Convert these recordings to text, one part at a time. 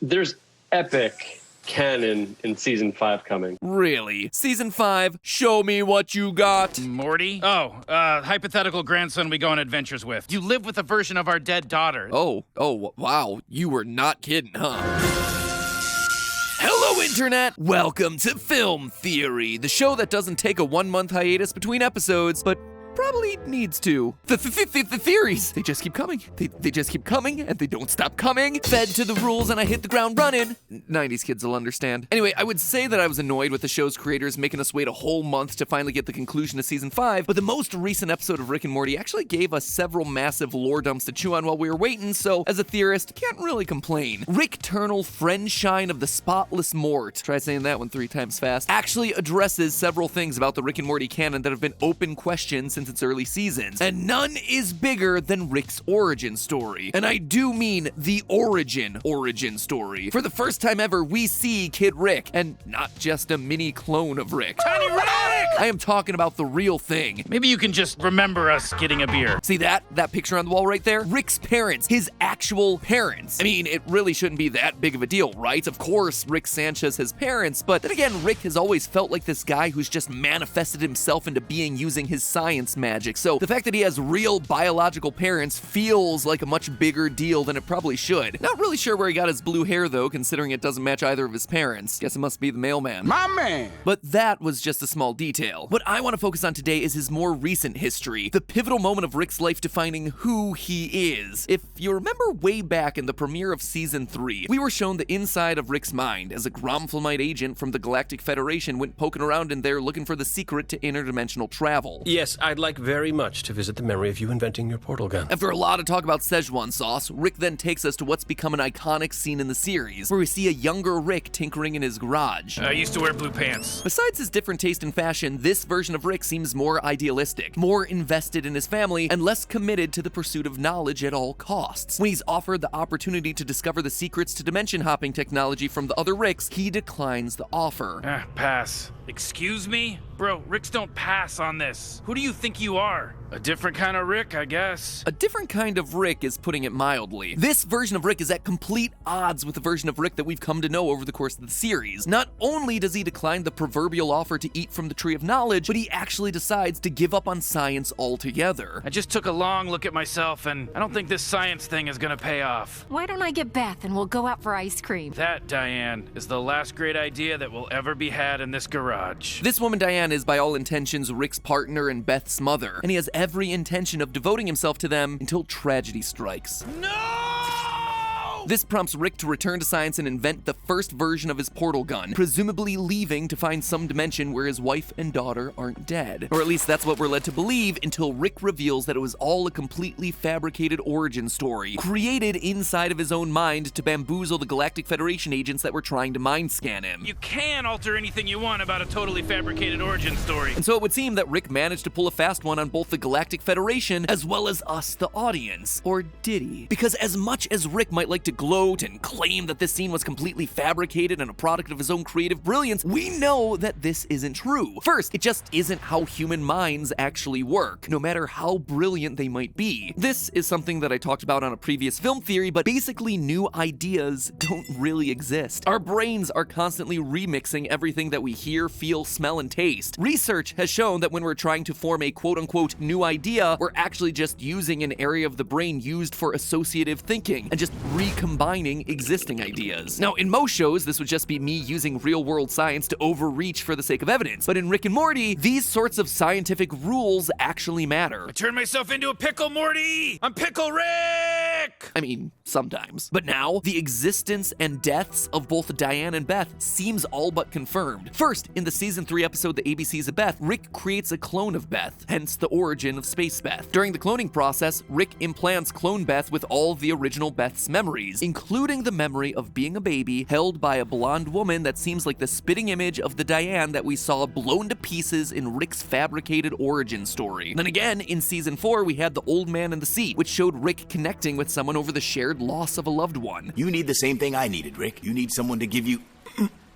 There's epic canon in season 5 coming. Really? Season 5, show me what you got. Morty? Oh, hypothetical grandson we go on adventures with. You live with a version of our dead daughter. Oh, wow. You were not kidding, huh? Hello, Internet! Welcome to Film Theory, the show that doesn't take a 1-month hiatus between episodes, but probably needs to. The theories, they just keep coming. They just keep coming, and they don't stop coming. Fed to the rules, and I hit the ground running. 90s kids will understand. Anyway, I would say that I was annoyed with the show's creators making us wait a whole month to finally get the conclusion of season 5, but the most recent episode of Rick and Morty actually gave us several massive lore dumps to chew on while we were waiting, so as a theorist, can't really complain. Rick Turnell, friend shine of the spotless Mort, try saying that one 3 times fast, actually addresses several things about the Rick and Morty canon that have been open questions since its early seasons, and none is bigger than Rick's origin story. And I do mean the origin story. For the first time ever, we see Kid Rick, and not just a mini clone of Rick. Tiny Rick! I am talking about the real thing. Maybe you can just remember us getting a beer. See that picture on the wall right there? Rick's parents, his actual parents. I mean, it really shouldn't be that big of a deal, right? Of course, Rick Sanchez has parents, but then again, Rick has always felt like this guy who's just manifested himself into being using his science magic. So the fact that he has real biological parents feels like a much bigger deal than it probably should. Not really sure where he got his blue hair though, considering it doesn't match either of his parents. Guess it must be the mailman. My man! But that was just a small detail. What I want to focus on today is his more recent history, the pivotal moment of Rick's life defining who he is. If you remember way back in the premiere of season 3, we were shown the inside of Rick's mind as a Gromflemite agent from the Galactic Federation went poking around in there looking for the secret to interdimensional travel. Yes, I'd like very much to visit the memory of you inventing your portal gun. After a lot of talk about Szechuan sauce, Rick then takes us to what's become an iconic scene in the series, where we see a younger Rick tinkering in his garage. I used to wear blue pants. Besides his different taste in fashion, this version of Rick seems more idealistic, more invested in his family, and less committed to the pursuit of knowledge at all costs. When he's offered the opportunity to discover the secrets to dimension hopping technology from the other Ricks, he declines the offer. Pass. Excuse me? Bro, Ricks don't pass on this. Who do you think you are? A different kind of Rick, I guess. A different kind of Rick is putting it mildly. This version of Rick is at complete odds with the version of Rick that we've come to know over the course of the series. Not only does he decline the proverbial offer to eat from the tree of knowledge, but he actually decides to give up on science altogether. I just took a long look at myself, and I don't think this science thing is gonna pay off. Why don't I get Beth and we'll go out for ice cream? That, Diane, is the last great idea that will ever be had in this garage. This woman, Diane, is by all intentions Rick's partner and Beth's mother, and he has every intention of devoting himself to them until tragedy strikes. No! This prompts Rick to return to science and invent the first version of his portal gun, presumably leaving to find some dimension where his wife and daughter aren't dead. Or at least that's what we're led to believe until Rick reveals that it was all a completely fabricated origin story, created inside of his own mind to bamboozle the Galactic Federation agents that were trying to mind scan him. You can alter anything you want about a totally fabricated origin story. And so it would seem that Rick managed to pull a fast one on both the Galactic Federation as well as us, the audience. Or did he? Because as much as Rick might like to gloat and claim that this scene was completely fabricated and a product of his own creative brilliance, we know that this isn't true. First, it just isn't how human minds actually work, no matter how brilliant they might be. This is something that I talked about on a previous film theory, but basically new ideas don't really exist. Our brains are constantly remixing everything that we hear, feel, smell, and taste. Research has shown that when we're trying to form a quote-unquote new idea, we're actually just using an area of the brain used for associative thinking and just recombining existing ideas. Now, in most shows, this would just be me using real-world science to overreach for the sake of evidence, but in Rick and Morty, these sorts of scientific rules actually matter. I turned myself into a pickle, Morty! I'm Pickle Rick! I mean, sometimes. But now, the existence and deaths of both Diane and Beth seems all but confirmed. First, in the season 3 episode The ABCs of Beth, Rick creates a clone of Beth, hence the origin of Space Beth. During the cloning process, Rick implants clone Beth with all of the original Beth's memories, including the memory of being a baby held by a blonde woman that seems like the spitting image of the Diane that we saw blown to pieces in Rick's fabricated origin story. Then again, in season 4, we had the old man in the seat, which showed Rick connecting with someone over the shared loss of a loved one. You need the same thing I needed, Rick. You need someone to give you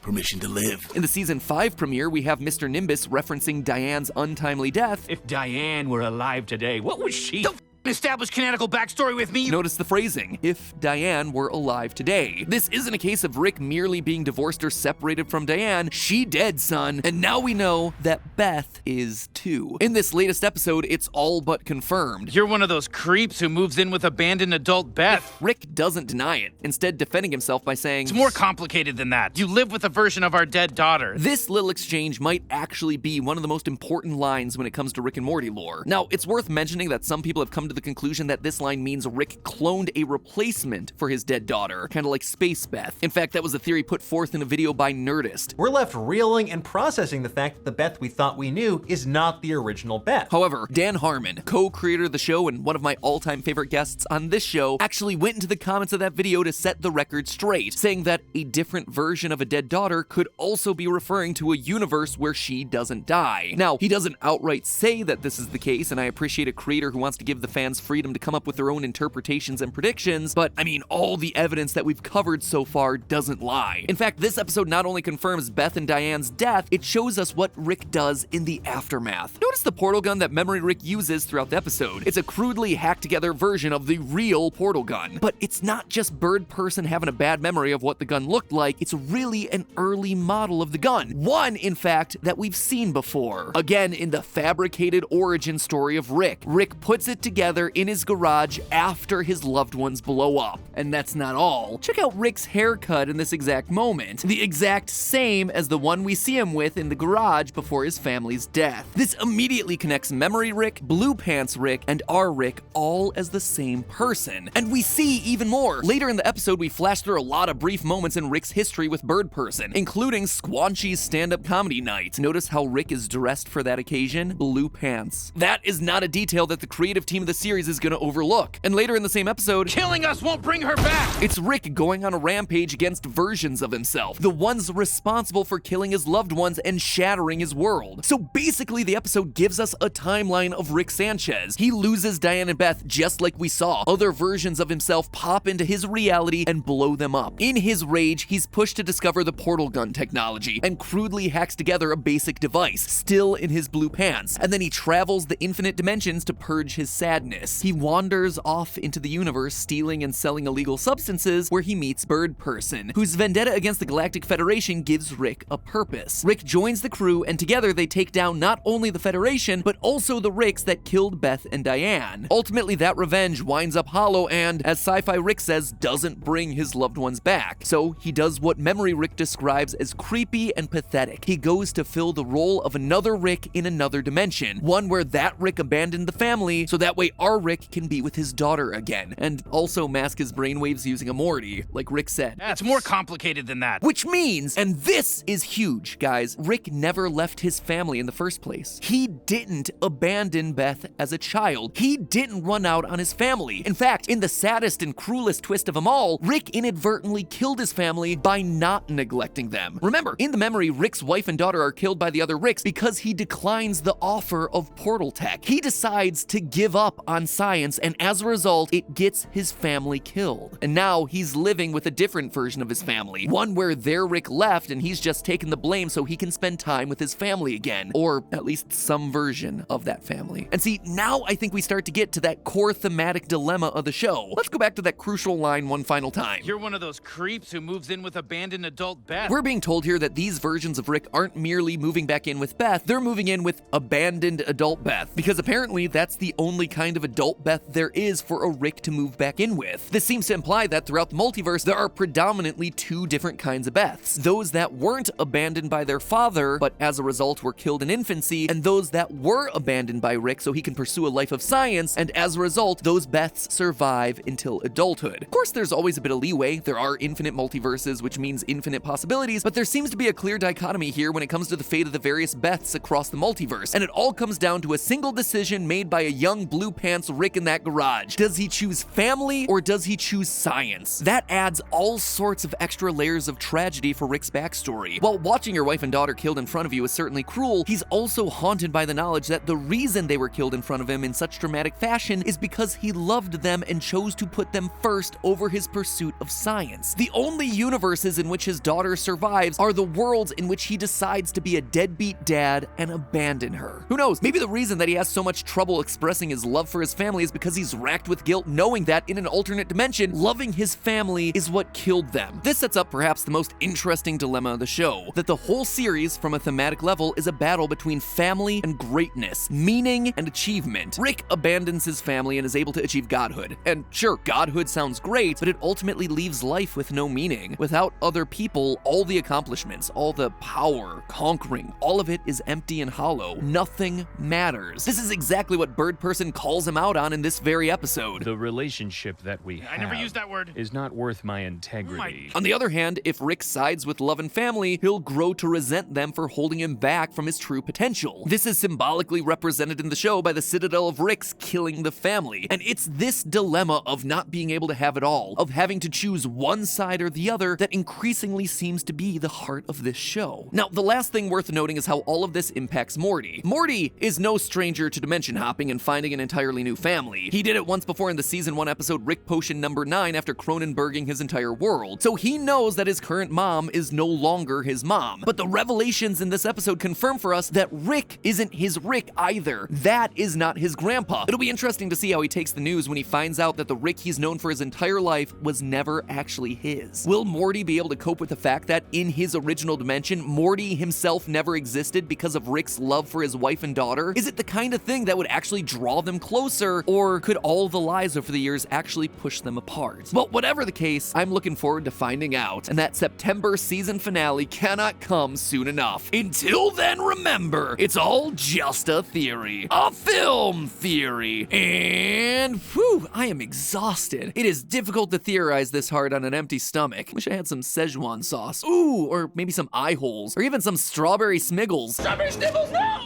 permission to live. In the season 5 premiere, we have Mr. Nimbus referencing Diane's untimely death. If Diane were alive today, what would she... establish canonical backstory with me. Notice the phrasing, if Diane were alive today. This isn't a case of Rick merely being divorced or separated from Diane. She dead, son. And now we know that Beth is too. In this latest episode, it's all but confirmed. You're one of those creeps who moves in with abandoned adult Beth. Rick doesn't deny it, instead defending himself by saying, It's more complicated than that. You live with a version of our dead daughter. this little exchange might actually be one of the most important lines when it comes to Rick and Morty lore. Now, it's worth mentioning that some people have come to the conclusion that this line means Rick cloned a replacement for his dead daughter, kind of like Space Beth. In fact, that was a theory put forth in a video by Nerdist. We're left reeling and processing the fact that the Beth we thought we knew is not the original Beth. However, Dan Harmon, co-creator of the show and one of my all-time favorite guests on this show, actually went into the comments of that video to set the record straight, saying that a different version of a dead daughter could also be referring to a universe where she doesn't die. Now, he doesn't outright say that this is the case, and I appreciate a creator who wants to give the fans freedom to come up with their own interpretations and predictions, but I mean, all the evidence that we've covered so far doesn't lie. In fact, this episode not only confirms Beth and Diane's death, it shows us what Rick does in the aftermath. Notice the portal gun that Memory Rick uses throughout the episode. It's a crudely hacked together version of the real portal gun. But it's not just Bird Person having a bad memory of what the gun looked like, it's really an early model of the gun. One, in fact, that we've seen before. Again, in the fabricated origin story of Rick. Rick puts it together in his garage after his loved ones blow up. And that's not all. Check out Rick's haircut in this exact moment. The exact same as the one we see him with in the garage before his family's death. This immediately connects Memory Rick, Blue Pants Rick, and our Rick all as the same person. And we see even more. Later in the episode, we flash through a lot of brief moments in Rick's history with Bird Person, including Squanchy's stand-up comedy night. Notice how Rick is dressed for that occasion? Blue pants. That is not a detail that the creative team of the series is gonna overlook. And later in the same episode, Killing us won't bring her back. it's Rick going on a rampage against versions of himself, the ones responsible for killing his loved ones and shattering his world. So basically, the episode gives us a timeline of Rick Sanchez. He loses Diane and Beth just like we saw. Other versions of himself pop into his reality and blow them up. In his rage, he's pushed to discover the portal gun technology and crudely hacks together a basic device, still in his blue pants. And then he travels the infinite dimensions to purge his sadness. He wanders off into the universe, stealing and selling illegal substances, where he meets Bird Person, whose vendetta against the Galactic Federation gives Rick a purpose. Rick joins the crew, and together they take down not only the Federation, but also the Ricks that killed Beth and Diane. Ultimately, that revenge winds up hollow and, as Sci-Fi Rick says, doesn't bring his loved ones back. So he does what Memory Rick describes as creepy and pathetic. He goes to fill the role of another Rick in another dimension, one where that Rick abandoned the family, so that way our Rick can be with his daughter again, and also mask his brainwaves using a Morty, like Rick said. That's more complicated than that. Which means, and this is huge, guys, Rick never left his family in the first place. He didn't abandon Beth as a child. He didn't run out on his family. In fact, in the saddest and cruelest twist of them all, Rick inadvertently killed his family by not neglecting them. Remember, in the memory, Rick's wife and daughter are killed by the other Ricks because he declines the offer of portal tech. He decides to give up on science, and as a result, it gets his family killed. And now he's living with a different version of his family, one where their Rick left and he's just taken the blame so he can spend time with his family again, or at least some version of that family. And see, now I think we start to get to that core thematic dilemma of the show. Let's go back to that crucial line one final time. You're one of those creeps who moves in with abandoned adult Beth. We're being told here that these versions of Rick aren't merely moving back in with Beth, they're moving in with abandoned adult Beth, because apparently that's the only kind of adult Beth there is for a Rick to move back in with. This seems to imply that throughout the multiverse, there are predominantly two different kinds of Beths. Those that weren't abandoned by their father, but as a result were killed in infancy, and those that were abandoned by Rick so he can pursue a life of science, and as a result, those Beths survive until adulthood. Of course, there's always a bit of leeway. There are infinite multiverses, which means infinite possibilities, but there seems to be a clear dichotomy here when it comes to the fate of the various Beths across the multiverse, and it all comes down to a single decision made by a young blue pants Rick in that garage. Does he choose family, or does he choose science? That adds all sorts of extra layers of tragedy for Rick's backstory. While watching your wife and daughter killed in front of you is certainly cruel, he's also haunted by the knowledge that the reason they were killed in front of him in such dramatic fashion is because he loved them and chose to put them first over his pursuit of science. The only universes in which his daughter survives are the worlds in which he decides to be a deadbeat dad and abandon her. Who knows, maybe the reason that he has so much trouble expressing his love for his family is because he's racked with guilt knowing that in an alternate dimension, loving his family is what killed them. This sets up perhaps the most interesting dilemma of the show, that the whole series from a thematic level is a battle between family and greatness, meaning and achievement. Rick abandons his family and is able to achieve godhood. And sure, godhood sounds great, but it ultimately leaves life with no meaning. Without other people, all the accomplishments, all the power, conquering, all of it is empty and hollow. Nothing matters. This is exactly what Bird Person calls him out on in this very episode. The relationship that we have I never used that word. is not worth my integrity. On the other hand, if Rick sides with love and family, he'll grow to resent them for holding him back from his true potential. This is symbolically represented in the show by the Citadel of Ricks killing the family. And it's this dilemma of not being able to have it all, of having to choose one side or the other, that increasingly seems to be the heart of this show. Now, the last thing worth noting is how all of this impacts Morty. Morty is no stranger to dimension hopping and finding an entirely new family. He did it once before in the season 1 episode Rick Potion number 9 after Cronenberging his entire world. So he knows that his current mom is no longer his mom. But the revelations in this episode confirm for us that Rick isn't his Rick either. That is not his grandpa. It'll be interesting to see how he takes the news when he finds out that the Rick he's known for his entire life was never actually his. Will Morty be able to cope with the fact that in his original dimension, Morty himself never existed because of Rick's love for his wife and daughter? Is it the kind of thing that would actually draw them closer, or could all the lies over the years actually push them apart? Well, whatever the case, I'm looking forward to finding out, and that September season finale cannot come soon enough. Until then, remember, it's all just a theory. A film theory. And, whew, I am exhausted. It is difficult to theorize this hard on an empty stomach. Wish I had some Szechuan sauce. Ooh, or maybe some eye holes, or even some strawberry smiggles. Strawberry sniffles, no!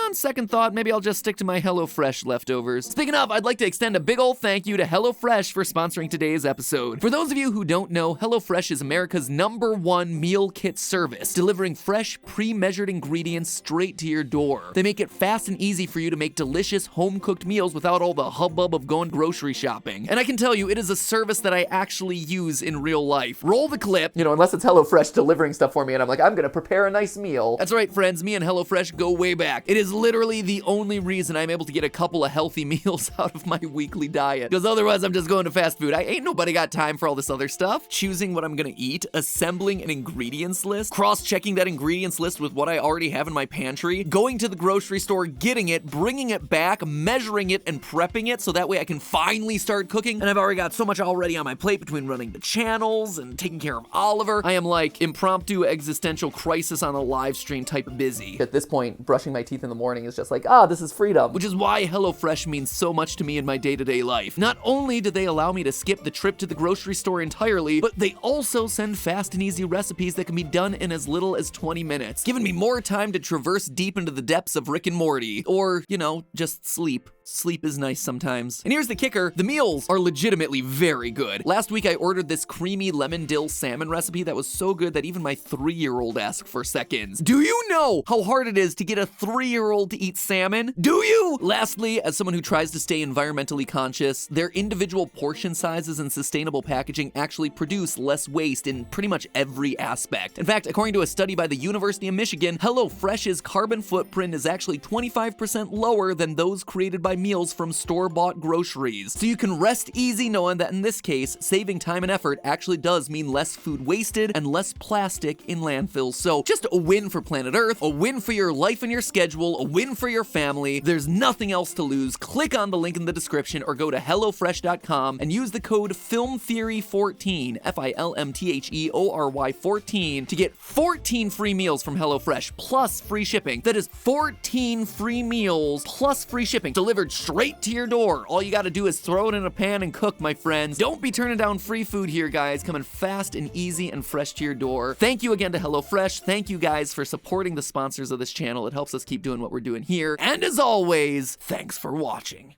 On second thought, maybe I'll just stick to my HelloFresh leftovers. Speaking of, I'd like to extend a big ol' thank you to HelloFresh for sponsoring today's episode. For those of you who don't know, HelloFresh is America's #1 meal kit service, delivering fresh, pre-measured ingredients straight to your door. They make it fast and easy for you to make delicious, home-cooked meals without all the hubbub of going grocery shopping. And I can tell you, it is a service that I actually use in real life. Roll the clip, unless it's HelloFresh delivering stuff for me and I'm like, I'm gonna prepare a nice meal. That's right, friends, me and HelloFresh go way back. It is literally the only reason I'm able to get a couple of healthy meals out of my weekly diet, because otherwise I'm just going to fast food. I ain't nobody got time for all this other stuff. Choosing what I'm gonna eat, assembling an ingredients list, cross-checking that ingredients list with what I already have in my pantry, going to the grocery store, getting it, bringing it back, measuring it, and prepping it so that way I can finally start cooking. And I've already got so much already on my plate between running the channels and taking care of Oliver. I am like impromptu existential crisis on a live stream type of busy. At this point, brushing my teeth in the morning is just like, this is freedom. Which is why HelloFresh means so much to me in my day-to-day life. Not only do they allow me to skip the trip to the grocery store entirely, but they also send fast and easy recipes that can be done in as little as 20 minutes, giving me more time to traverse deep into the depths of Rick and Morty. Or, just sleep. Sleep is nice sometimes. And here's the kicker, the meals are legitimately very good. Last week I ordered this creamy lemon dill salmon recipe that was so good that even my 3-year-old asked for seconds. Do you know how hard it is to get a 3-year-old to eat salmon? Do you? Lastly, as someone who tries to stay environmentally conscious, their individual portion sizes and sustainable packaging actually produce less waste in pretty much every aspect. In fact, according to a study by the University of Michigan, HelloFresh's carbon footprint is actually 25% lower than those created by meals from store-bought groceries. So you can rest easy knowing that in this case, saving time and effort actually does mean less food wasted and less plastic in landfills. So just a win for planet Earth, a win for your life and your schedule, a win for your family. There's nothing else to lose. Click on the link in the description or go to HelloFresh.com and use the code FILMTHEORY14, FILMTHEORY 14, to get 14 free meals from HelloFresh plus free shipping. That is 14 free meals plus free shipping delivered straight to your door. All you gotta do is throw it in a pan and cook, my friends. Don't be turning down free food here, guys. Coming fast and easy and fresh to your door. Thank you again to HelloFresh. Thank you guys for supporting the sponsors of this channel. It helps us keep doing what we're doing here. And as always, thanks for watching.